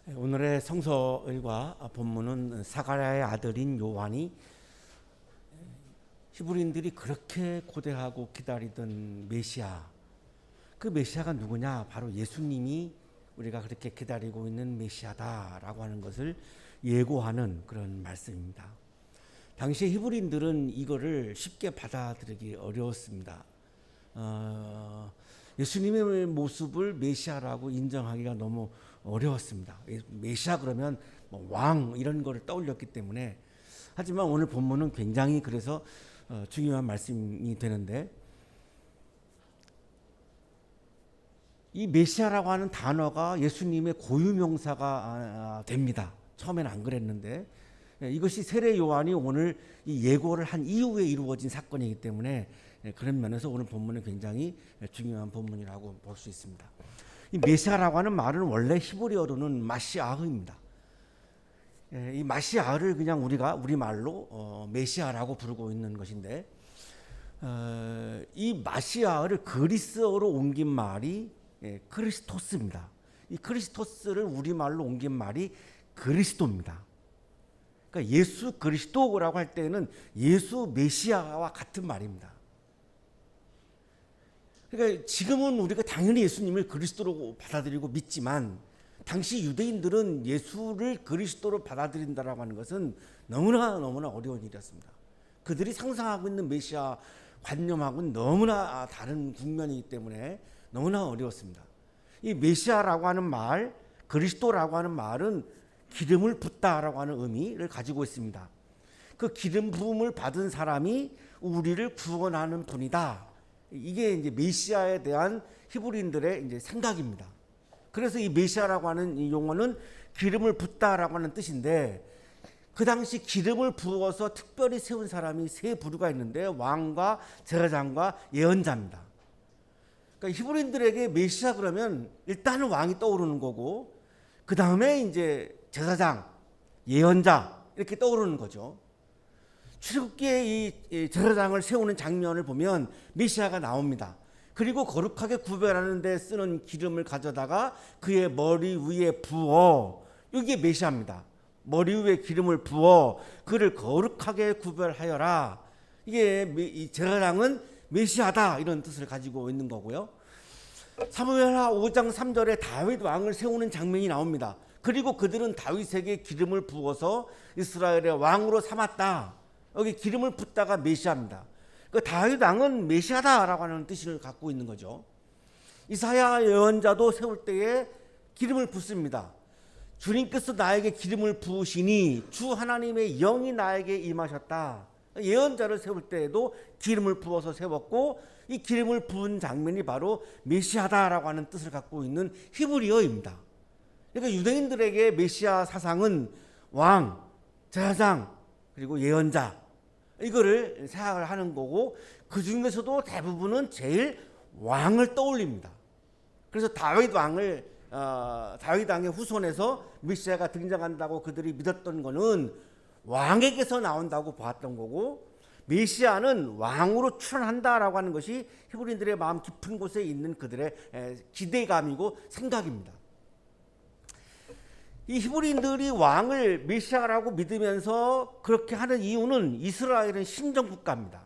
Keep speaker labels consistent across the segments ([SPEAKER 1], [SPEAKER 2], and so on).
[SPEAKER 1] 오늘의 성서일과 본문은 사가랴의 아들인 요한이 히브리인들이 그렇게 고대하고 기다리던 메시아, 그 메시아가 누구냐? 바로 예수님이 우리가 그렇게 기다리고 있는 메시아다라고 하는 것을 예고하는 그런 말씀입니다. 당시 히브리인들은 이거를 쉽게 받아들이기 어려웠습니다. 예수님의 모습을 메시아라고 인정하기가 너무 어려웠습니다. 메시아 그러면 뭐 왕 이런 거를 떠올렸기 때문에. 하지만 오늘 본문은 굉장히 그래서 중요한 말씀이 되는데, 이 메시아라고 하는 단어가 예수님의 고유명사가 됩니다. 처음에는 안 그랬는데, 이것이 세례 요한이 오늘 이 예고를 한 이후에 이루어진 사건이기 때문에 그런 면에서 오늘 본문은 굉장히 중요한 본문이라고 볼 수 있습니다. 이 메시아라고 하는 말은 원래 히브리어로는 마시아흐입니다. 이 마시아흐를 그냥 우리가 우리말로 메시아라고 부르고 있는 것인데, 이 마시아흐를 그리스어로 옮긴 말이 크리스토스입니다. 이 크리스토스를 우리말로 옮긴 말이 그리스도입니다. 그러니까 예수 그리스도라고 할 때는 예수 메시아와 같은 말입니다. 그러니까 지금은 우리가 당연히 예수님을 그리스도로 받아들이고 믿지만, 당시 유대인들은 예수를 그리스도로 받아들인다라고 하는 것은 너무나 어려운 일이었습니다. 그들이 상상하고 있는 메시아 관념하고는 너무나 다른 국면이기 때문에 너무나 어려웠습니다. 이 메시아라고 하는 말, 그리스도라고 하는 말은 기름을 붓다라고 하는 의미를 가지고 있습니다. 그 기름 부음을 받은 사람이 우리를 구원하는 분이다. 이게 이제 메시아에 대한 히브리인들의 이제 생각입니다. 그래서 이 메시아라고 하는 이 용어는 기름을 붓다라고 하는 뜻인데, 그 당시 기름을 부어서 특별히 세운 사람이 세 부류가 있는데, 왕과 제사장과 예언자입니다. 그러니까 히브리인들에게 메시아 그러면 일단은 왕이 떠오르는 거고, 그 다음에 이제 제사장, 예언자 이렇게 떠오르는 거죠. 출애굽기에 이 제사장을 세우는 장면을 보면 메시아가 나옵니다. 그리고 거룩하게 구별하는 데 쓰는 기름을 가져다가 그의 머리 위에 부어, 이게 메시아입니다. 머리 위에 기름을 부어 그를 거룩하게 구별하여라. 이게 이 제사장은 메시아다, 이런 뜻을 가지고 있는 거고요. 사무엘하 5장 3절에 다윗 왕을 세우는 장면이 나옵니다. 그리고 그들은 다윗에게 기름을 부어서 이스라엘의 왕으로 삼았다. 여기 기름을 붓다가 메시아입니다. 그 다윗 왕은 메시아다라고 하는 뜻을 갖고 있는 거죠. 이사야 예언자도 세울 때에 기름을 붓습니다. 주님께서 나에게 기름을 부으시니 주 하나님의 영이 나에게 임하셨다. 예언자를 세울 때에도 기름을 부어서 세웠고, 이 기름을 부은 장면이 바로 메시아다라고 하는 뜻을 갖고 있는 히브리어입니다. 그러니까 유대인들에게 메시아 사상은 왕, 제사장, 그리고 예언자, 이거를 생각을 하는 거고, 그 중에서도 대부분은 제일 왕을 떠올립니다. 그래서 다윗 왕의 후손에서 메시아가 등장한다고 그들이 믿었던 거는 왕에게서 나온다고 봤던 거고, 메시아는 왕으로 출현한다라고 하는 것이 히브리인들의 마음 깊은 곳에 있는 그들의 기대감이고 생각입니다. 이 히브리인들이 왕을 메시아라고 믿으면서 그렇게 하는 이유는, 이스라엘은 신정국가입니다.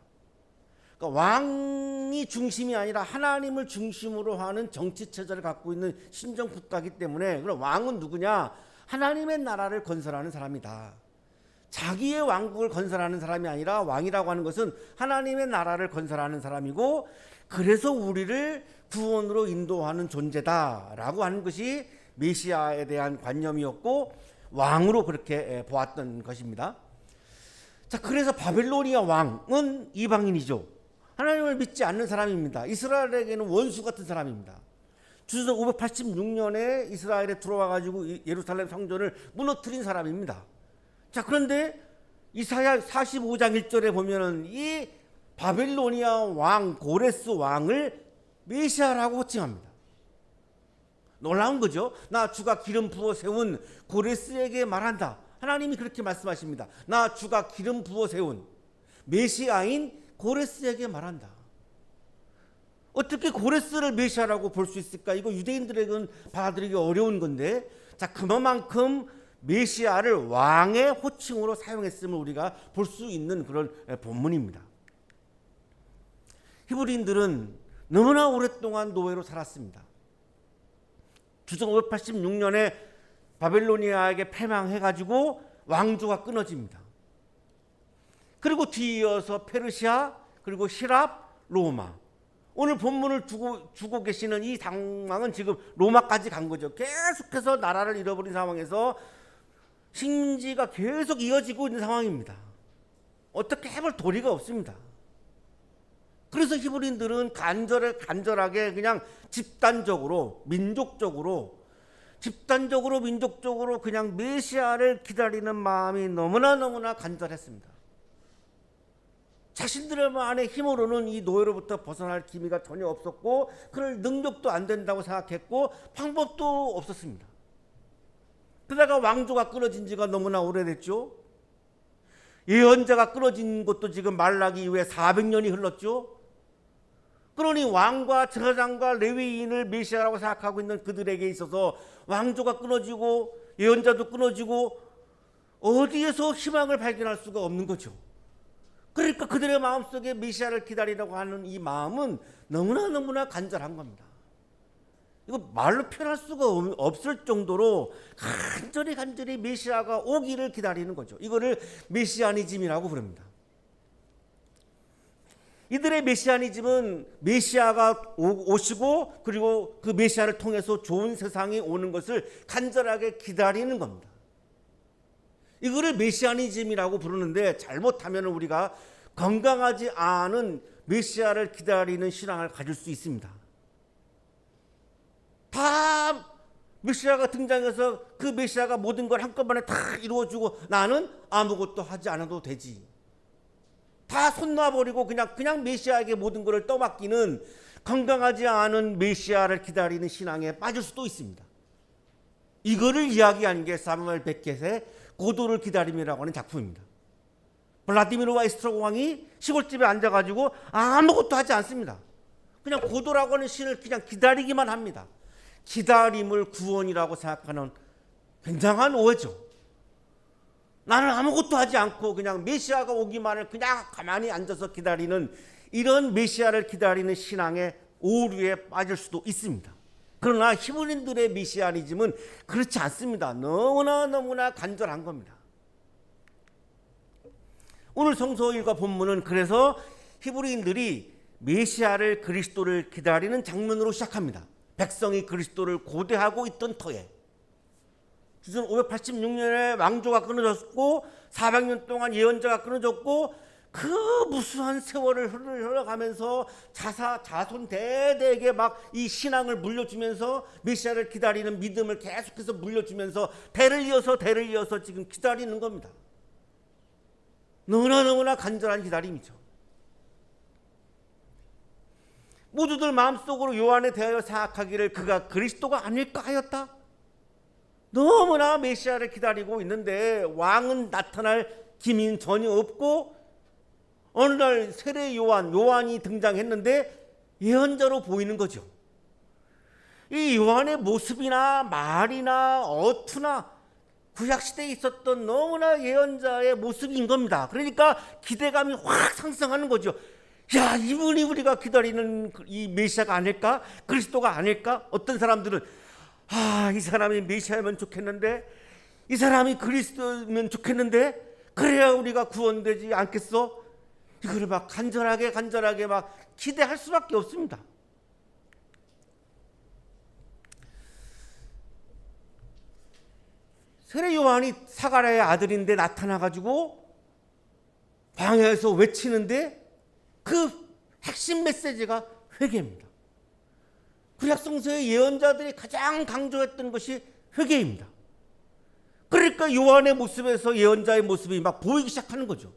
[SPEAKER 1] 그러니까 왕이 중심이 아니라 하나님을 중심으로 하는 정치체제를 갖고 있는 신정국가이기 때문에, 그럼 왕은 누구냐? 하나님의 나라를 건설하는 사람이다. 자기의 왕국을 건설하는 사람이 아니라, 왕이라고 하는 것은 하나님의 나라를 건설하는 사람이고, 그래서 우리를 구원으로 인도하는 존재다라고 하는 것이 메시아에 대한 관념이었고, 왕으로 그렇게 보았던 것입니다. 자, 그래서 바벨로니아 왕은 이방인이죠. 하나님을 믿지 않는 사람입니다. 이스라엘에게는 원수 같은 사람입니다. 주전 586년에 이스라엘에 들어와 가지고 예루살렘 성전을 무너뜨린 사람입니다. 자, 그런데 이사야 45장 1절에 보면은 이 바벨로니아 왕 고레스 왕을 메시아라고 호칭합니다. 놀라운 거죠. 나 주가 기름 부어 세운 고레스에게 말한다. 하나님이 그렇게 말씀하십니다. 나 주가 기름 부어 세운 메시아인 고레스에게 말한다. 어떻게 고레스를 메시아라고 볼 수 있을까? 이거 유대인들에게는 받아들이기 어려운 건데, 자, 그만큼 메시아를 왕의 호칭으로 사용했음을 우리가 볼 수 있는 그런 본문입니다. 히브리인들은 너무나 오랫동안 노예로 살았습니다. 주전 586년에 바벨로니아에게 패망해가지고 왕조가 끊어집니다. 그리고 뒤이어서 페르시아, 그리고 시랍, 로마. 오늘 본문을 주고 계시는 이 상황은 지금 로마까지 간 거죠. 계속해서 나라를 잃어버린 상황에서 식민지가 계속 이어지고 있는 상황입니다. 어떻게 해볼 도리가 없습니다. 그래서 히브리인들은 간절하게 그냥 집단적으로 민족적으로 그냥 메시아를 기다리는 마음이 너무나 간절했습니다. 자신들의 안의 힘으로는 이 노예로부터 벗어날 기미가 전혀 없었고, 그럴 능력도 안 된다고 생각했고, 방법도 없었습니다. 그러다가 왕조가 끊어진 지가 너무나 오래됐죠. 예언자가 끊어진 것도 지금 말라기 이후에 400년이 흘렀죠. 그러니 왕과 제사장과 레위인을 메시아라고 생각하고 있는 그들에게 있어서 왕조가 끊어지고 예언자도 끊어지고 어디에서 희망을 발견할 수가 없는 거죠. 그러니까 그들의 마음속에 메시아를 기다리라고 하는 이 마음은 너무나 간절한 겁니다. 이거 말로 표현할 수가 없을 정도로 간절히 메시아가 오기를 기다리는 거죠. 이거를 메시아니즘이라고 부릅니다. 이들의 메시아니즘은 메시아가 오시고, 그리고 그 메시아를 통해서 좋은 세상이 오는 것을 간절하게 기다리는 겁니다. 이거를 메시아니즘이라고 부르는데, 잘못하면 우리가 건강하지 않은 메시아를 기다리는 신앙을 가질 수 있습니다. 다 메시아가 등장해서 그 메시아가 모든 걸 한꺼번에 다 이루어주고 나는 아무것도 하지 않아도 되지, 다 손 놔버리고 그냥 메시아에게 모든 것을 떠맡기는 건강하지 않은 메시아를 기다리는 신앙에 빠질 수도 있습니다. 이거를 이야기하는 게 사무엘 베켓의 고도를 기다림이라고 하는 작품입니다. 블라디미르 와이스트로크 왕이 시골집에 앉아가지고 아무것도 하지 않습니다. 그냥 고도라고 하는 신을 그냥 기다리기만 합니다. 기다림을 구원이라고 생각하는 굉장한 오해죠. 나는 아무것도 하지 않고 그냥 메시아가 오기만을 그냥 가만히 앉아서 기다리는, 이런 메시아를 기다리는 신앙의 오류에 빠질 수도 있습니다. 그러나 히브리인들의 메시아니즘은 그렇지 않습니다. 너무나 간절한 겁니다. 오늘 성서일과 본문은 그래서 히브리인들이 메시아를, 그리스도를 기다리는 장면으로 시작합니다. 백성이 그리스도를 고대하고 있던 터에 주전 586년에 왕조가 끊어졌고 400년 동안 예언자가 끊어졌고, 그 무수한 세월을 흘러가면서 자손 대대에게 막 이 신앙을 물려주면서 메시아를 기다리는 믿음을 계속해서 물려주면서 대를 이어서 지금 기다리는 겁니다. 너무나 간절한 기다림이죠. 모두들 마음속으로 요한에 대하여 생각하기를 그가 그리스도가 아닐까 하였다. 너무나 메시아를 기다리고 있는데 왕은 나타날 기미는 전혀 없고, 어느 날 세례 요한이 등장했는데 예언자로 보이는 거죠. 이 요한의 모습이나 말이나 어투나 구약시대에 있었던 너무나 예언자의 모습인 겁니다. 그러니까 기대감이 확 상승하는 거죠. 야, 이분이 우리가 기다리는 이 메시아가 아닐까? 그리스도가 아닐까? 어떤 사람들은 이 사람이 메시아면 좋겠는데, 이 사람이 그리스도면 좋겠는데, 그래야 우리가 구원되지 않겠어? 이거를 막 간절하게 막 기대할 수밖에 없습니다. 세례 요한이 사가랴의 아들인데 나타나가지고 광야에서 외치는데 그 핵심 메시지가 회개입니다. 구약성서의 예언자들이 가장 강조했던 것이 회개입니다. 그러니까 요한의 모습에서 예언자의 모습이 막 보이기 시작하는 거죠.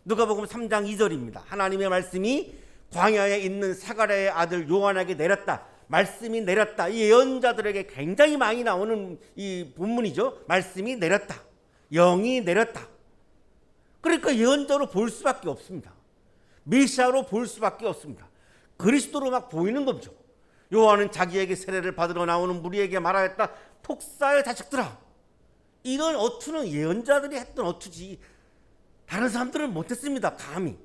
[SPEAKER 1] 누가복음 3장 2절입니다. 하나님의 말씀이 광야에 있는 사가랴의 아들 요한에게 내렸다. 말씀이 내렸다. 이 예언자들에게 굉장히 많이 나오는 이 본문이죠. 말씀이 내렸다. 영이 내렸다. 그러니까 예언자로 볼 수밖에 없습니다. 메시아로 볼 수밖에 없습니다. 그리스도로 막 보이는 거죠. 요한은 자기에게 세례를 받으러 나오는 무리에게 말하였다. 독사의 자식들아. 이런 어투는 예언자들이 했던 어투지 다른 사람들은 못했습니다. 감히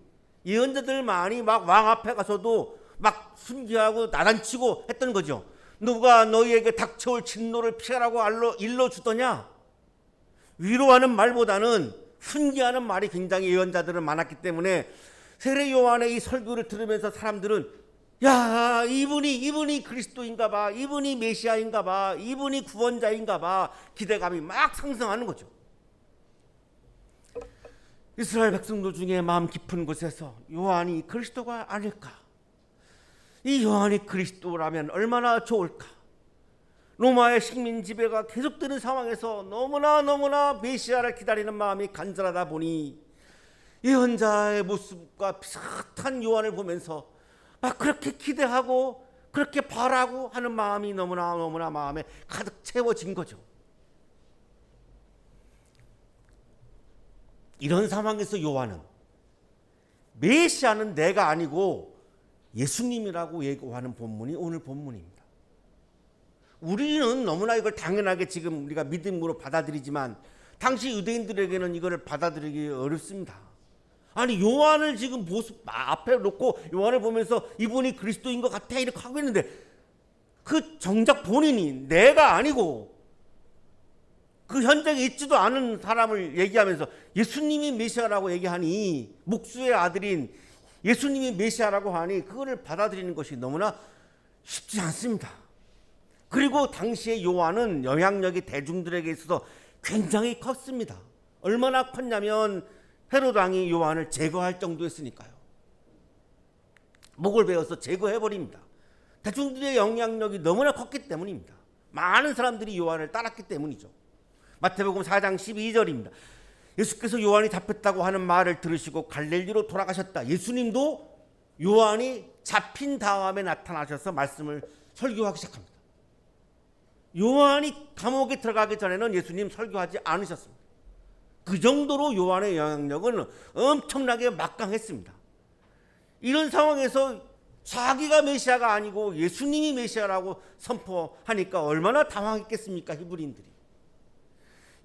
[SPEAKER 1] 예언자들만이 막 왕 앞에 가서도 막 순기하고 나단치고 했던 거죠. 누가 너희에게 닥쳐올 진노를 피하라고 일러주더냐. 위로하는 말보다는 훈계하는 말이 굉장히 예언자들은 많았기 때문에 세례 요한의 이 설교를 들으면서 사람들은 야, 이분이 그리스도인가 봐, 이분이 메시아인가 봐, 이분이 구원자인가 봐, 기대감이 막 상승하는 거죠. 이스라엘 백성들 중에 마음 깊은 곳에서 요한이 그리스도가 아닐까, 이 요한이 그리스도라면 얼마나 좋을까. 로마의 식민 지배가 계속되는 상황에서 너무나 메시아를 기다리는 마음이 간절하다 보니 예언자의 모습과 비슷한 요한을 보면서 막 그렇게 기대하고 그렇게 바라고 하는 마음이 너무나 마음에 가득 채워진 거죠. 이런 상황에서 요한은 메시아는 내가 아니고 예수님이라고 예고하는 본문이 오늘 본문입니다. 우리는 너무나 이걸 당연하게 지금 우리가 믿음으로 받아들이지만 당시 유대인들에게는 이걸 받아들이기 어렵습니다. 아니, 요한을 지금 모습 앞에 놓고 요한을 보면서 이분이 그리스도인 것 같아 이렇게 하고 있는데 그 정작 본인이 내가 아니고 그 현장에 있지도 않은 사람을 얘기하면서 예수님이 메시아라고 얘기하니, 목수의 아들인 예수님이 메시아라고 하니 그거를 받아들이는 것이 너무나 쉽지 않습니다. 그리고 당시에 요한은 영향력이 대중들에게 있어서 굉장히 컸습니다. 얼마나 컸냐면 헤롯 왕이 요한을 제거할 정도였으니까요. 목을 베어서 제거해버립니다. 대중들의 영향력이 너무나 컸기 때문입니다. 많은 사람들이 요한을 따랐기 때문이죠. 마태복음 4장 12절입니다. 예수께서 요한이 잡혔다고 하는 말을 들으시고 갈릴리로 돌아가셨다. 예수님도 요한이 잡힌 다음에 나타나셔서 말씀을 설교하기 시작합니다. 요한이 감옥에 들어가기 전에는 예수님 설교하지 않으셨습니다. 그 정도로 요한의 영향력은 엄청나게 막강했습니다. 이런 상황에서 자기가 메시아가 아니고 예수님이 메시아라고 선포하니까 얼마나 당황했겠습니까, 히브리인들이.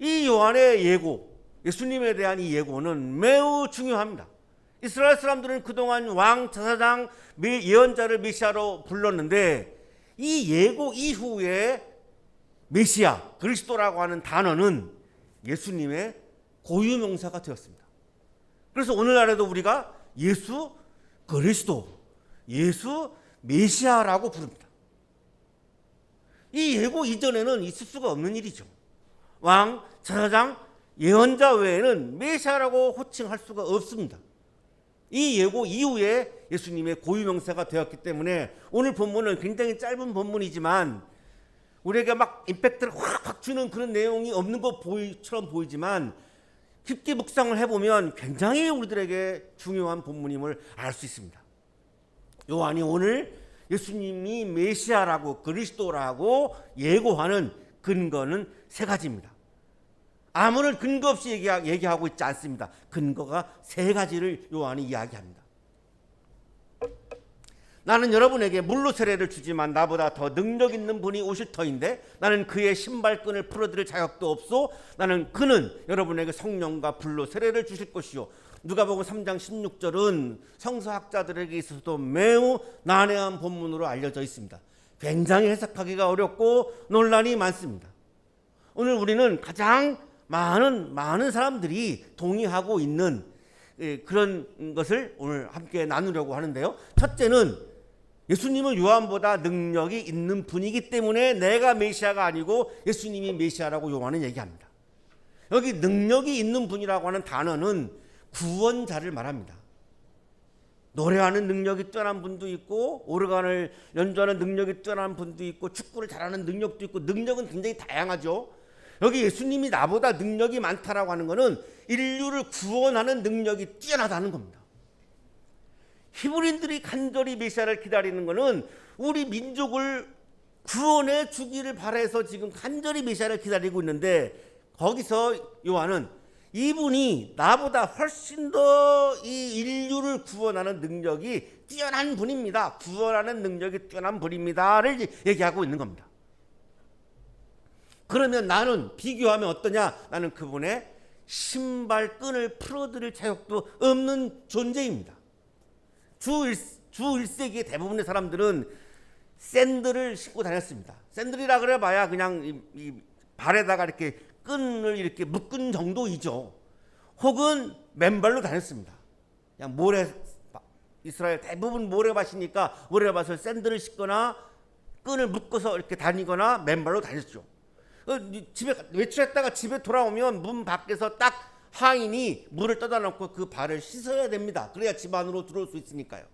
[SPEAKER 1] 이 요한의 예고, 예수님에 대한 이 예고는 매우 중요합니다. 이스라엘 사람들은 그동안 왕, 제사장, 예언자를 메시아로 불렀는데 이 예고 이후에 메시아, 그리스도라고 하는 단어는 예수님의 고유명사가 되었습니다. 그래서 오늘날에도 우리가 예수 그리스도, 예수 메시아라고 부릅니다. 이 예고 이전에는 있을 수가 없는 일이죠. 왕, 제사장, 예언자 외에는 메시아라고 호칭할 수가 없습니다. 이 예고 이후에 예수님의 고유명사가 되었기 때문에 오늘 본문은 굉장히 짧은 본문이지만 우리에게 막 임팩트를 확 주는 그런 내용이 없는 것처럼 보이지만 깊게 묵상을 해보면 굉장히 우리들에게 중요한 본문임을 알 수 있습니다. 요한이 오늘 예수님이 메시아라고 그리스도라고 예고하는 근거는 세 가지입니다. 아무런 근거 없이 얘기하고 있지 않습니다. 근거가 세 가지를 요한이 이야기합니다. 나는 여러분에게 물로 세례를 주지만 나보다 더 능력 있는 분이 오실 터인데 나는 그의 신발끈을 풀어드릴 자격도 없소. 그는 여러분에게 성령과 불로 세례를 주실 것이요. 누가복음 3장 16절은 성서학자들에게 있어서도 매우 난해한 본문으로 알려져 있습니다. 굉장히 해석하기가 어렵고 논란이 많습니다. 오늘 우리는 가장 많은 사람들이 동의하고 있는 그런 것을 오늘 함께 나누려고 하는데요. 첫째는 예수님은 요한보다 능력이 있는 분이기 때문에 내가 메시아가 아니고 예수님이 메시아라고 요한은 얘기합니다. 여기 능력이 있는 분이라고 하는 단어는 구원자를 말합니다. 노래하는 능력이 뛰어난 분도 있고 오르간을 연주하는 능력이 뛰어난 분도 있고 축구를 잘하는 능력도 있고 능력은 굉장히 다양하죠. 여기 예수님이 나보다 능력이 많다라고 하는 것은 인류를 구원하는 능력이 뛰어나다는 겁니다. 히브리인들이 간절히 메시아를 기다리는 것은 우리 민족을 구원해 주기를 바라서 지금 간절히 메시아를 기다리고 있는데 거기서 요한은 이분이 나보다 훨씬 더 이 인류를 누구를 구원하는 능력이 뛰어난 분입니다. 구원하는 능력이 뛰어난 분입니다를 얘기하고 있는 겁니다. 그러면 나는 비교하면 어떠냐? 나는 그분의 신발끈을 풀어드릴 자격도 없는 존재입니다. 주 1세기의 대부분의 사람들은 샌들을 신고 다녔습니다. 샌들이라 그래봐야 그냥 이 발에다가 이렇게 끈을 이렇게 묶은 정도이죠. 혹은 맨발로 다녔습니다. 그냥 이스라엘 대부분 모래밭이니까 모래밭을 샌들을 신거나 끈을 묶어서 이렇게 다니거나 맨발로 다녔죠. 집에 외출했다가 집에 돌아오면 문 밖에서 딱 하인이 물을 떠다 놓고 그 발을 씻어야 됩니다. 그래야 집 안으로 들어올 수 있으니까요.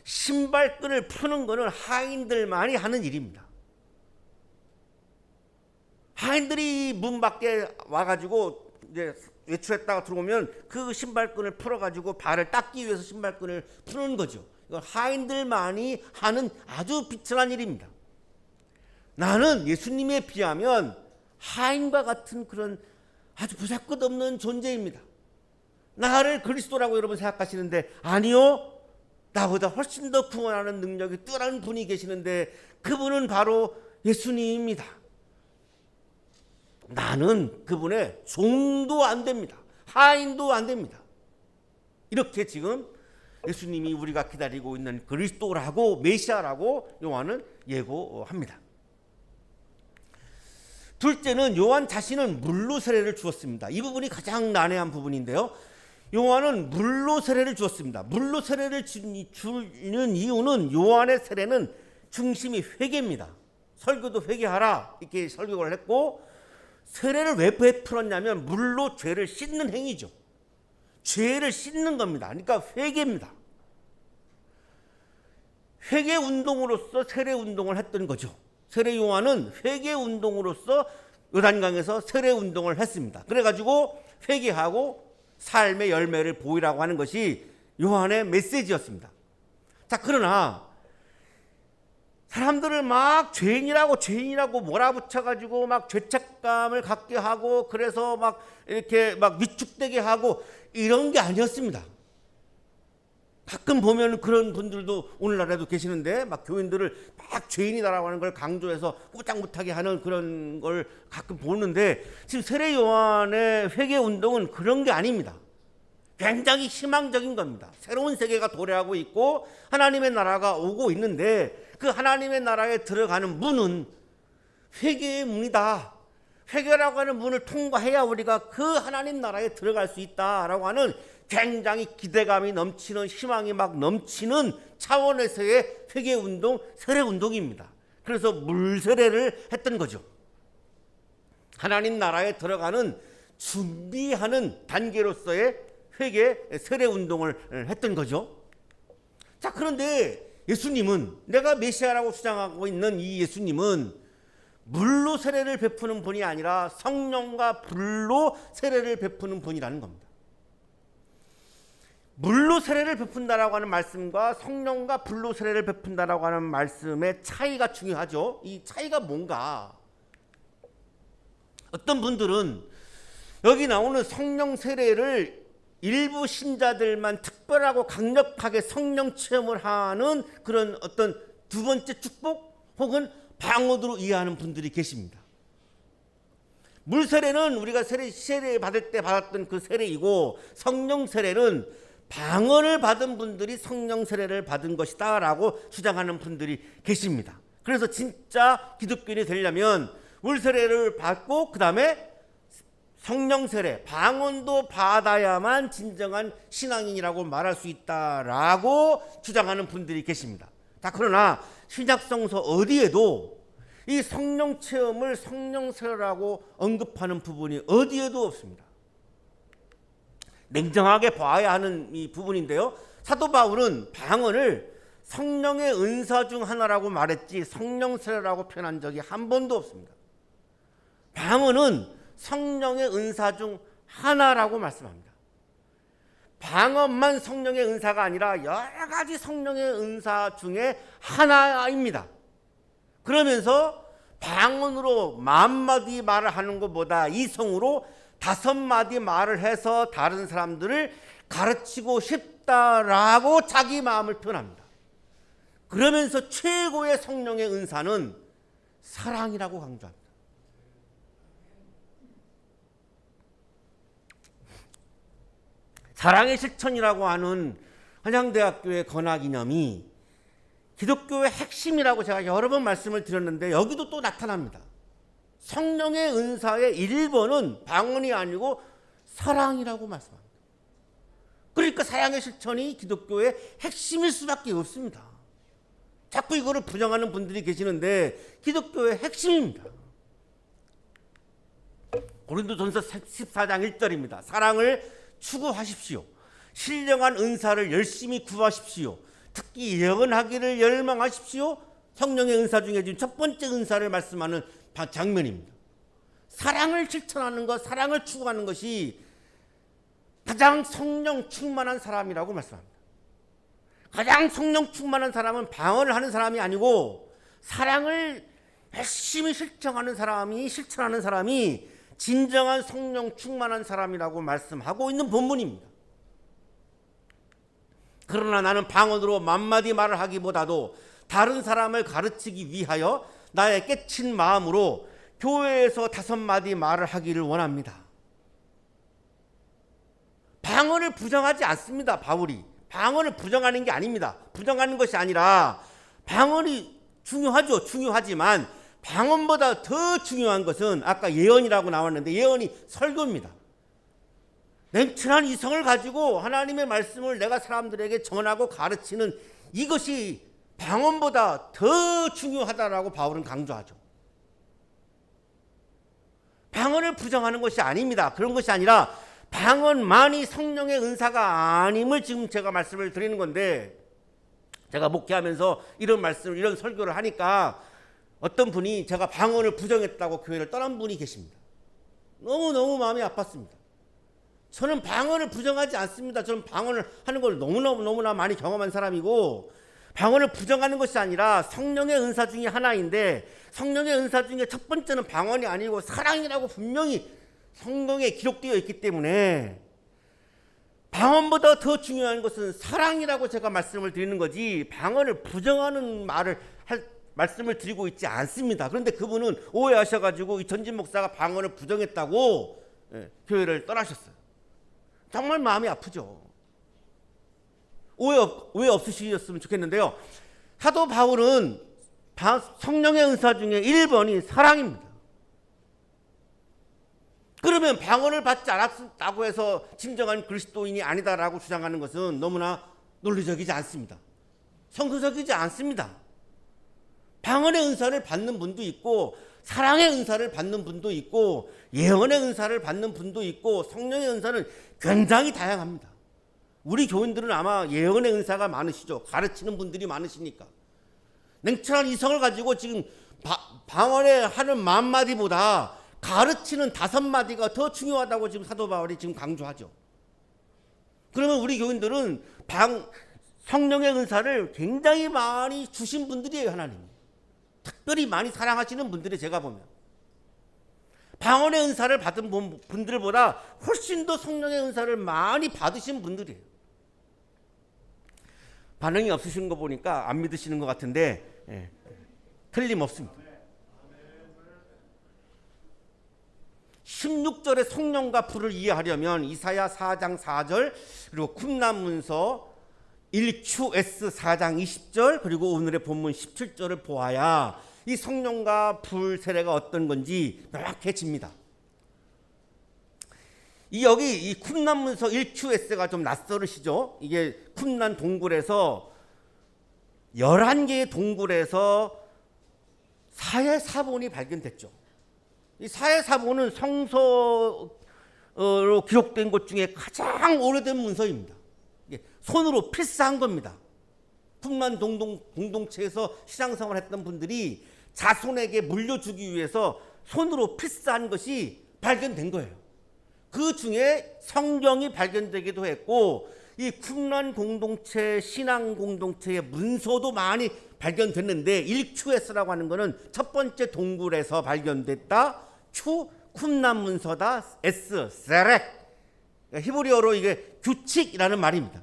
[SPEAKER 1] 신발끈을 푸는 거는 하인들만이 하는 일입니다. 하인들이 문 밖에 와가지고 이제 외출했다가 들어오면 그 신발끈을 풀어가지고 발을 닦기 위해서 신발끈을 푸는 거죠. 이건 하인들만이 하는 아주 비천한 일입니다. 나는 예수님에 비하면 하인과 같은 그런 아주 보잘것없는 존재입니다. 나를 그리스도라고 여러분 생각하시는데 아니요. 나보다 훨씬 더 구원하는 능력이 뛰어난 분이 계시는데 그분은 바로 예수님입니다. 나는 그분의 종도 안 됩니다. 하인도 안 됩니다. 이렇게 지금 예수님이 우리가 기다리고 있는 그리스도라고 메시아라고 요한은 예고합니다. 둘째는 요한 자신은 물로 세례를 주었습니다. 이 부분이 가장 난해한 부분인데요. 요한은 물로 세례를 주었습니다. 물로 세례를 주는 이유는 요한의 세례는 중심이 회개입니다. 설교도 회개하라 이렇게 설교를 했고 세례를 왜 베풀었냐면 물로 죄를 씻는 행위죠. 죄를 씻는 겁니다. 그러니까 회개입니다. 회개 운동으로서 세례 운동을 했던 거죠. 세례 요한은 회개 운동으로서 요단강에서 세례 운동을 했습니다. 그래가지고 회개하고 삶의 열매를 보이라고 하는 것이 요한의 메시지였습니다. 자, 그러나 사람들을 막 죄인이라고 몰아붙여가지고 막 죄책감을 갖게 하고 그래서 막 이렇게 막 위축되게 하고 이런 게 아니었습니다. 가끔 보면 그런 분들도 오늘날에도 계시는데 막 교인들을 막 죄인이다라고 하는 걸 강조해서 꼼짝 못하게 하는 그런 걸 가끔 보는데 지금 세례 요한의 회개 운동은 그런 게 아닙니다. 굉장히 희망적인 겁니다. 새로운 세계가 도래하고 있고 하나님의 나라가 오고 있는데 그 하나님의 나라에 들어가는 문은 회개의 문이다. 회개라고 하는 문을 통과해야 우리가 그 하나님 나라에 들어갈 수 있다라고 하는 굉장히 기대감이 넘치는 희망이 막 넘치는 차원에서의 회개운동, 세례운동입니다. 그래서 물세례를 했던 거죠. 하나님 나라에 들어가는 준비하는 단계로서의 회개, 세례운동을 했던 거죠. 자, 그런데 예수님은 내가 메시아라고 주장하고 있는 이 예수님은 물로 세례를 베푸는 분이 아니라 성령과 불로 세례를 베푸는 분이라는 겁니다. 물로 세례를 베푼다라고 하는 말씀과 성령과 불로 세례를 베푼다라고 하는 말씀의 차이가 중요하죠. 이 차이가 뭔가? 어떤 분들은 여기 나오는 성령 세례를 일부 신자들만 특별하고 강력하게 성령 체험을 하는 그런 어떤 두 번째 축복 혹은 방언으로 이해하는 분들이 계십니다. 물 세례는 우리가 세례 받을 때 받았던 그 세례이고 성령 세례는 방언을 받은 분들이 성령 세례를 받은 것이다 라고 주장하는 분들이 계십니다. 그래서 진짜 기독교인이 되려면 물 세례를 받고 그 다음에 성령 세례, 방언도 받아야만 진정한 신앙인이라고 말할 수 있다라고 주장하는 분들이 계십니다. 자, 그러나 신약성서 어디에도 이 성령 체험을 성령 세례라고 언급하는 부분이 어디에도 없습니다. 냉정하게 봐야 하는 이 부분인데요. 사도 바울은 방언을 성령의 은사 중 하나라고 말했지 성령 세례라고 표현한 적이 한 번도 없습니다. 방언은 성령의 은사 중 하나라고 말씀합니다. 방언만 성령의 은사가 아니라 여러 가지 성령의 은사 중에 하나입니다. 그러면서 방언으로 10,000마디 말을 하는 것보다 이성으로 5마디 말을 해서 다른 사람들을 가르치고 싶다라고 자기 마음을 표현합니다. 그러면서 최고의 성령의 은사는 사랑이라고 강조합니다. 사랑의 실천이라고 하는 한양대학교의 건화기념이 기독교의 핵심이라고 제가 여러 번 말씀을 드렸는데 여기도 또 나타납니다. 성령의 은사의 1번은 방언이 아니고 사랑이라고 말씀합니다. 그러니까 사랑의 실천이 기독교의 핵심일 수밖에 없습니다. 자꾸 이거를 부정하는 분들이 계시는데 기독교의 핵심입니다. 고린도전서 14장 1절입니다. 사랑을 추구하십시오. 신령한 은사를 열심히 구하십시오. 특히 예언하기를 열망하십시오. 성령의 은사 중에 지금 첫 번째 은사를 말씀하는 장면입니다. 사랑을 실천하는 것, 사랑을 추구하는 것이 가장 성령 충만한 사람이라고 말씀합니다. 가장 성령 충만한 사람은 방언을 하는 사람이 아니고 사랑을 열심히 실천하는 사람이 진정한 성령 충만한 사람이라고 말씀하고 있는 본문입니다. 그러나 나는 방언으로 만마디 말을 하기보다도 다른 사람을 가르치기 위하여 나의 깨친 마음으로 교회에서 5마디 말을 하기를 원합니다. 방언을 부정하지 않습니다. 바울이 방언을 부정하는 게 아닙니다. 부정하는 것이 아니라 방언이 중요하죠. 중요하지만 방언보다 더 중요한 것은 아까 예언이라고 나왔는데 예언이 설교입니다. 냉철한 이성을 가지고 하나님의 말씀을 내가 사람들에게 전하고 가르치는 이것이 방언보다 더 중요하다라고 바울은 강조하죠. 방언을 부정하는 것이 아닙니다. 그런 것이 아니라 방언만이 성령의 은사가 아님을 지금 제가 말씀을 드리는 건데, 제가 목회하면서 이런 말씀을, 이런 설교를 하니까 어떤 분이 제가 방언을 부정했다고 교회를 떠난 분이 계십니다. 너무너무 마음이 아팠습니다. 저는 방언을 부정하지 않습니다. 저는 방언을 하는 걸 너무나 많이 경험한 사람이고, 방언을 부정하는 것이 아니라 성령의 은사 중에 하나인데, 성령의 은사 중에 첫 번째는 방언이 아니고 사랑이라고 분명히 성경에 기록되어 있기 때문에 방언보다 더 중요한 것은 사랑이라고 제가 말씀을 드리는 거지, 방언을 부정하는 말씀을 드리고 있지 않습니다. 그런데 그분은 오해하셔가지고 이 전진 목사가 방언을 부정했다고 교회를 떠나셨어요. 정말 마음이 아프죠. 오해 없으셨으면 좋겠는데요. 사도 바울은 성령의 은사 중에 1번이 사랑입니다. 그러면 방언을 받지 않았다고 해서 진정한 그리스도인이 아니다라고 주장하는 것은 너무나 논리적이지 않습니다. 성서적이지 않습니다. 방언의 은사를 받는 분도 있고, 사랑의 은사를 받는 분도 있고, 예언의 은사를 받는 분도 있고, 성령의 은사는 굉장히 다양합니다. 우리 교인들은 아마 예언의 은사가 많으시죠. 가르치는 분들이 많으시니까. 냉철한 이성을 가지고 지금 방언에 하는 10,000마디보다 가르치는 5마디가 더 중요하다고 지금 사도 바울이 지금 강조하죠. 그러면 우리 교인들은 성령의 은사를 굉장히 많이 주신 분들이에요. 하나님이 특별히 많이 사랑하시는 분들이, 제가 보면 방언의 은사를 받은 분들보다 훨씬 더 성령의 은사를 많이 받으신 분들이에요. 반응이 없으신 거 보니까 안 믿으시는 것 같은데, 틀림없습니다. 16절의 성령과 불을 이해하려면 이사야 4장 4절, 그리고 쿰란문서 1QS 4장 20절, 그리고 오늘의 본문 17절을 보아야 이 성령과 불 세례가 어떤 건지 명확해집니다. 여기 이 쿰란문서 1QS가 좀 낯설으시죠? 이게 쿰란 동굴에서 11개의 동굴에서 사해사본이 발견됐죠. 이 사해사본은 성서로 기록된 것 중에 가장 오래된 문서입니다. 손으로 필사한 겁니다. 쿰란 공동체에서 신앙생활을 했던 분들이 자손에게 물려주기 위해서 손으로 필사한 것이 발견된 거예요. 그 중에 성경이 발견되기도 했고, 이 쿰란 공동체, 신앙 공동체의 문서도 많이 발견됐는데, 1QS라고 하는 것은 첫 번째 동굴에서 발견됐다. 쿰란 문서다. S 세렉, 히브리어로 이게 규칙이라는 말입니다.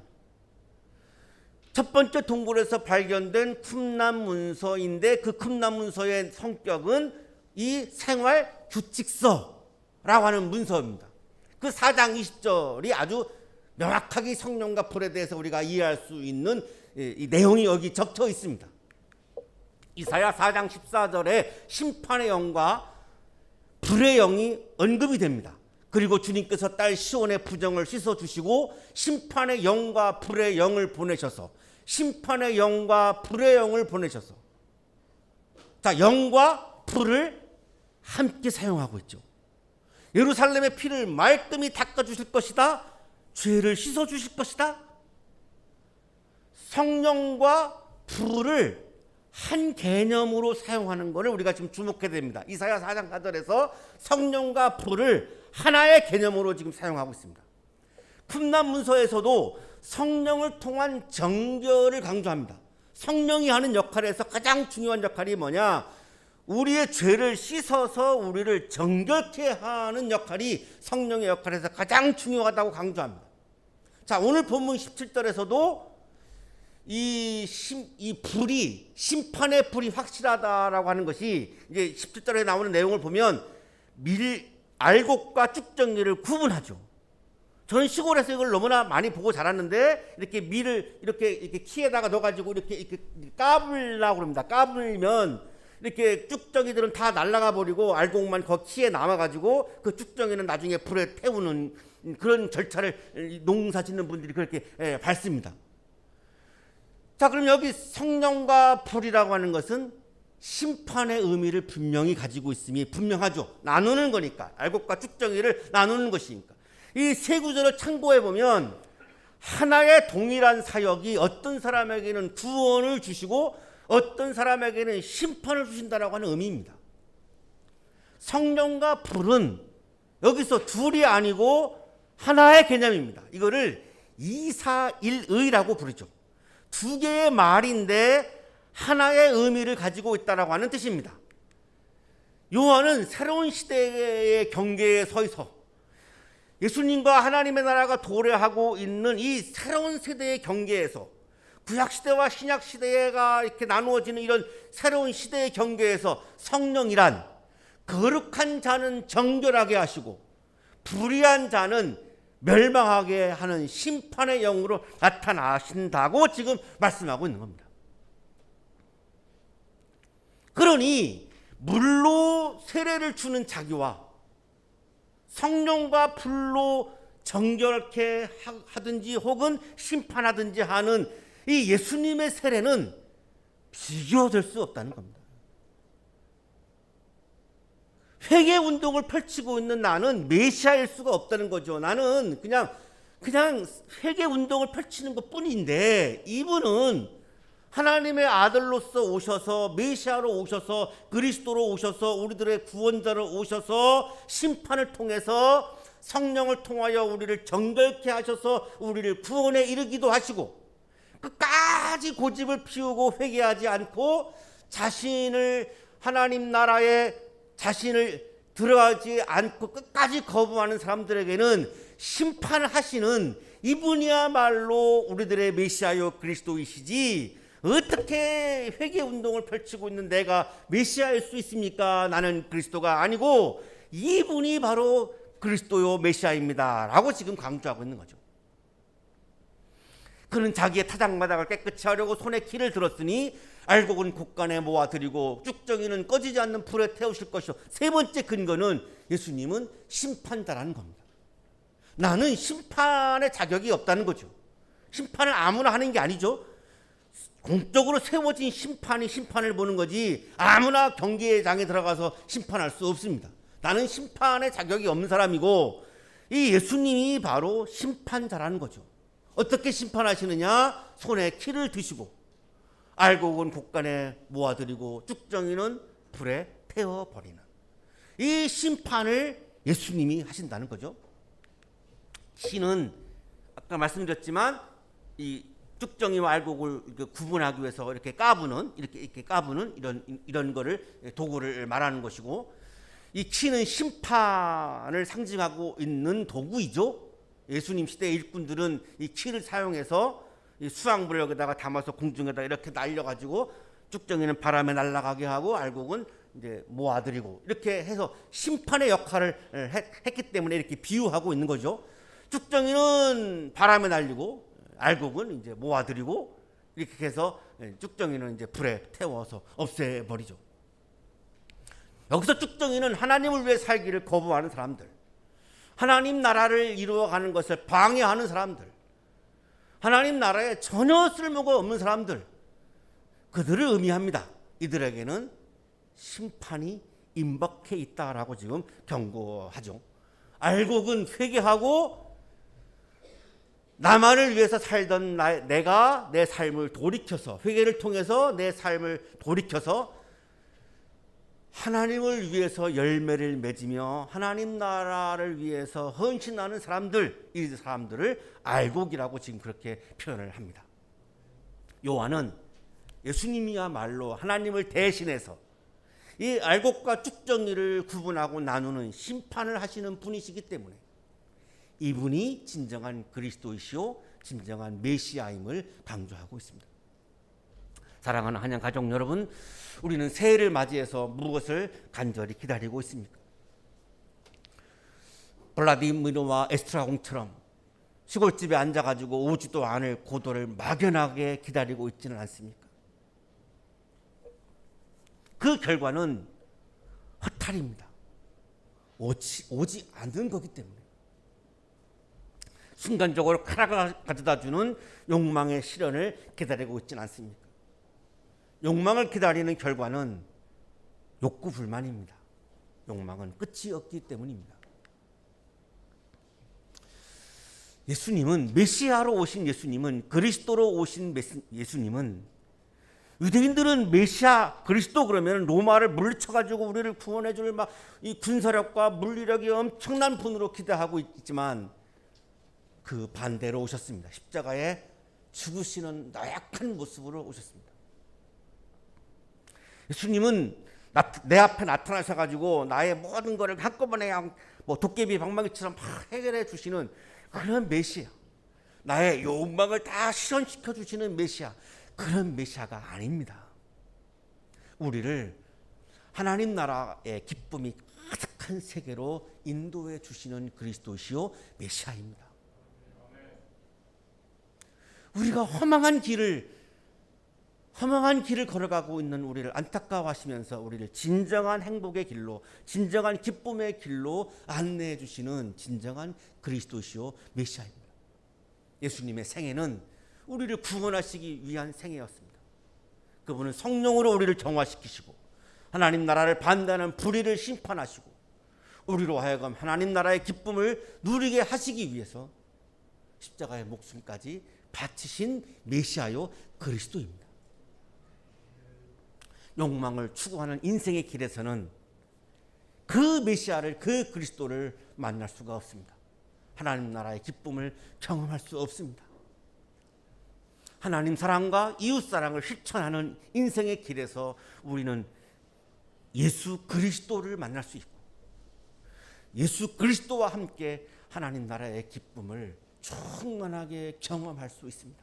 [SPEAKER 1] 첫 번째 동굴에서 발견된 쿰란 문서인데 그 쿰란 문서의 성격은 이 생활 규칙서라고 하는 문서입니다. 그 4장 20절이 아주 명확하게 성령과 불에 대해서 우리가 이해할 수 있는 이 내용이 여기 적혀 있습니다. 이사야 4장 14절에 심판의 영과 불의 영이 언급이 됩니다. 그리고 주님께서 딸 시온의 부정을 씻어주시고 심판의 영과 불의 영을 보내셔서 심판의 영과 불의 영을 보내셔서 자, 영과 불을 함께 사용하고 있죠. 예루살렘의 피를 말끔히 닦아주실 것이다. 죄를 씻어주실 것이다. 성령과 불을 한 개념으로 사용하는 것을 우리가 지금 주목해야 됩니다. 이사야 4장 4절에서 성령과 불을 하나의 개념으로 지금 사용하고 있습니다. 쿰란 문서에서도 성령을 통한 정결을 강조합니다. 성령이 하는 역할에서 가장 중요한 역할이 뭐냐? 우리의 죄를 씻어서 우리를 정결케 하는 역할이 성령의 역할에서 가장 중요하다고 강조합니다. 자, 오늘 본문 17절에서도 이 불이, 심판의 불이 확실하다라고 하는 것이 이제 17절에 나오는 내용을 보면 알곡과 쭉정이를 구분하죠. 저는 시골에서 이걸 너무나 많이 보고 자랐는데 이렇게 밀을 이렇게 키에다가 넣어가지고 이렇게 까불라고 그럽니다. 까불면 이렇게 쭉정이들은 다 날아가 버리고 알곡만 그 키에 남아가지고 그 쭉정이는 나중에 불에 태우는 그런 절차를 농사 짓는 분들이 그렇게 밟습니다. 자, 그럼 여기 성령과 불이라고 하는 것은 심판의 의미를 분명히 가지고 있음이 분명하죠. 나누는 거니까. 알곡과 쭉정이를 나누는 것이니까. 이 세 구절을 참고해 보면 하나의 동일한 사역이 어떤 사람에게는 구원을 주시고 어떤 사람에게는 심판을 주신다라고 하는 의미입니다. 성령과 불은 여기서 둘이 아니고 하나의 개념입니다. 이거를 이사일의라고 부르죠. 두 개의 말인데 하나의 의미를 가지고 있다라고 하는 뜻입니다. 요한은 새로운 시대의 경계에 서서 예수님과 하나님의 나라가 도래하고 있는 이 새로운 세대의 경계에서 구약시대와 신약시대가 이렇게 나누어지는 이런 새로운 시대의 경계에서 성령이란 거룩한 자는 정결하게 하시고 불의한 자는 멸망하게 하는 심판의 영으로 나타나신다고 지금 말씀하고 있는 겁니다. 그러니 물로 세례를 주는 자기와 성령과 불로 정결케 하든지 혹은 심판하든지 하는 이 예수님의 세례는 비교될 수 없다는 겁니다. 회개 운동을 펼치고 있는 나는 메시아일 수가 없다는 거죠. 나는 그냥 회개 운동을 펼치는 것뿐인데 이분은 하나님의 아들로서 오셔서 메시아로 오셔서 그리스도로 오셔서 우리들의 구원자로 오셔서 심판을 통해서 성령을 통하여 우리를 정결케 하셔서 우리를 구원에 이르기도 하시고 끝까지 고집을 피우고 회개하지 않고 자신을 하나님 나라에 자신을 들어가지 않고 끝까지 거부하는 사람들에게는 심판을 하시는 이분이야말로 우리들의 메시아요 그리스도이시지 어떻게 회개 운동을 펼치고 있는 내가 메시아일 수 있습니까? 나는 그리스도가 아니고 이분이 바로 그리스도요 메시아입니다 라고 지금 강조하고 있는 거죠. 그는 자기의 타작마당을 깨끗이 하려고 손에 키를 들었으니 알곡은 곳간에 모아드리고 쭉정이는 꺼지지 않는 불에 태우실 것이요. 세 번째 근거는 예수님은 심판자라는 겁니다. 나는 심판의 자격이 없다는 거죠. 심판을 아무나 하는 게 아니죠. 공적으로 세워진 심판이 심판을 보는 거지 아무나 경계장에 들어가서 심판할 수 없습니다. 나는 심판의 자격이 없는 사람이고 이 예수님이 바로 심판자라는 거죠. 어떻게 심판하시느냐? 손에 키를 드시고 알곡은 곳간에 모아드리고 쭉정이는 불에 태워버리는 이 심판을 예수님이 하신다는 거죠. 키는 아까 말씀드렸지만 이 쭉정이와 알곡을 구분하기 위해서 이렇게 까부는 이런 거를 도구를 말하는 것이고 이 키는 심판을 상징하고 있는 도구이죠. 예수님 시대의 일꾼들은 이 키를 사용해서 이 수확물을 여기다가 담아서 공중에다 이렇게 날려가지고 쭉정이는 바람에 날아가게 하고 알곡은 이제 모아들이고 이렇게 해서 심판의 역할을 했기 때문에 이렇게 비유하고 있는 거죠. 쭉정이는 바람에 날리고 알곡은 이제 모아들이고 이렇게 해서 쭉정이는 이제 불에 태워서 없애버리죠. 여기서 쭉정이는 하나님을 위해 살기를 거부하는 사람들, 하나님 나라를 이루어가는 것을 방해하는 사람들, 하나님 나라에 전혀 쓸모가 없는 사람들, 그들을 의미합니다. 이들에게는 심판이 임박해 있다라고 지금 경고하죠. 알곡은 회개하고 나만을 위해서 살던 내가 내 삶을 돌이켜서, 회개를 통해서 내 삶을 돌이켜서 하나님을 위해서 열매를 맺으며 하나님 나라를 위해서 헌신하는 사람들, 이 사람들을 알곡이라고 지금 그렇게 표현을 합니다. 요한은 예수님이야말로 하나님을 대신해서 이 알곡과 쭉정이를 구분하고 나누는 심판을 하시는 분이시기 때문에 이분이 진정한 그리스도이시오 진정한 메시아임을 강조하고 있습니다. 사랑하는 한양 가족 여러분, 우리는 새해를 맞이해서 무엇을 간절히 기다리고 있습니까? 블라디미르와 에스트라공처럼 시골집에 앉아가지고 오지도 않을 고도를 막연하게 기다리고 있지는 않습니까? 그 결과는 허탈입니다. 오지 않는 거기 때문에. 순간적으로 카라가 가져다주는 욕망의 실현을 기다리고 있지는 않습니까? 욕망을 기다리는 결과는 욕구 불만입니다. 욕망은 끝이 없기 때문입니다. 예수님은, 메시아로 오신 예수님은, 그리스도로 오신 예수님은, 유대인들은 메시아 그리스도 그러면 로마를 물리쳐가지고 우리를 구원해줄 막 이 군사력과 물리력이 엄청난 분으로 기대하고 있지만 그 반대로 오셨습니다. 십자가에 죽으시는 나약한 모습으로 오셨습니다. 예수님은 내 앞에 나타나셔가지고 나의 모든 것을 한꺼번에 뭐 도깨비 방망이처럼 막 해결해 주시는 그런 메시아, 나의 욕망을 다 실현시켜 주시는 메시아, 그런 메시아가 아닙니다. 우리를 하나님 나라의 기쁨이 가득한 세계로 인도해 주시는 그리스도시요 메시아입니다. 우리가 허망한 길을 걸어가고 있는 우리를 안타까워하시면서 우리를 진정한 행복의 길로, 진정한 기쁨의 길로 안내해 주시는 진정한 그리스도시요 메시아입니다. 예수님의 생애는 우리를 구원하시기 위한 생애였습니다. 그분은 성령으로 우리를 정화시키시고 하나님 나라를 반대하는 불의를 심판하시고 우리로 하여금 하나님 나라의 기쁨을 누리게 하시기 위해서 십자가의 목숨까지 바치신 메시아요 그리스도입니다. 욕망을 추구하는 인생의 길에서는 그 메시아를, 그 그리스도를 만날 수가 없습니다. 하나님 나라의 기쁨을 경험할 수 없습니다. 하나님 사랑과 이웃 사랑을 실천하는 인생의 길에서 우리는 예수 그리스도를 만날 수 있고 예수 그리스도와 함께 하나님 나라의 기쁨을 충만하게 경험할 수 있습니다.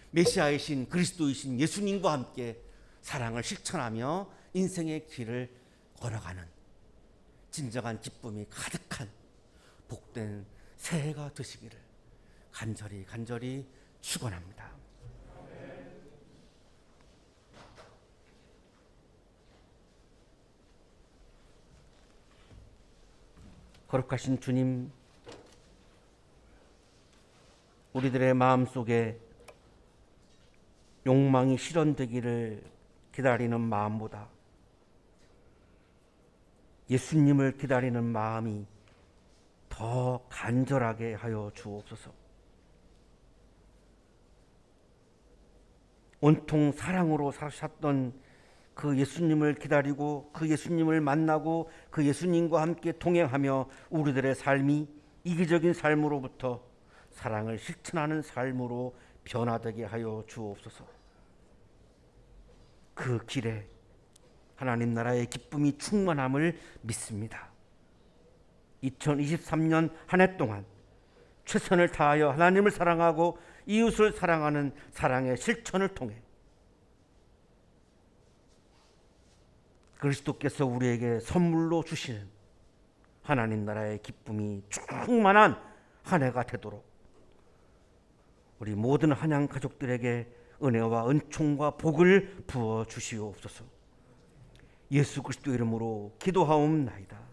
[SPEAKER 1] 메시아이신 그리스도이신 예수님과 함께 사랑을 실천하며 인생의 길을 걸어가는 진정한 기쁨이 가득한 복된 새해가 되시기를 간절히 축원합니다. 거룩하신 주님, 우리들의 마음속에 욕망이 실현되기를 기다리는 마음보다 예수님을 기다리는 마음이 더 간절하게 하여 주옵소서. 온통 사랑으로 사셨던 그 예수님을 기다리고 그 예수님을 만나고 그 예수님과 함께 동행하며 우리들의 삶이 이기적인 삶으로부터 사랑을 실천하는 삶으로 변화되게 하여 주옵소서. 그 길에 하나님 나라의 기쁨이 충만함을 믿습니다. 2023년 한 해 동안 최선을 다하여 하나님을 사랑하고 이웃을 사랑하는 사랑의 실천을 통해 그리스도께서 우리에게 선물로 주시는 하나님 나라의 기쁨이 충만한 한 해가 되도록 우리 모든 한양 가족들에게 은혜와 은총과 복을 부어 주시옵소서. 예수 그리스도 이름으로 기도하옵나이다.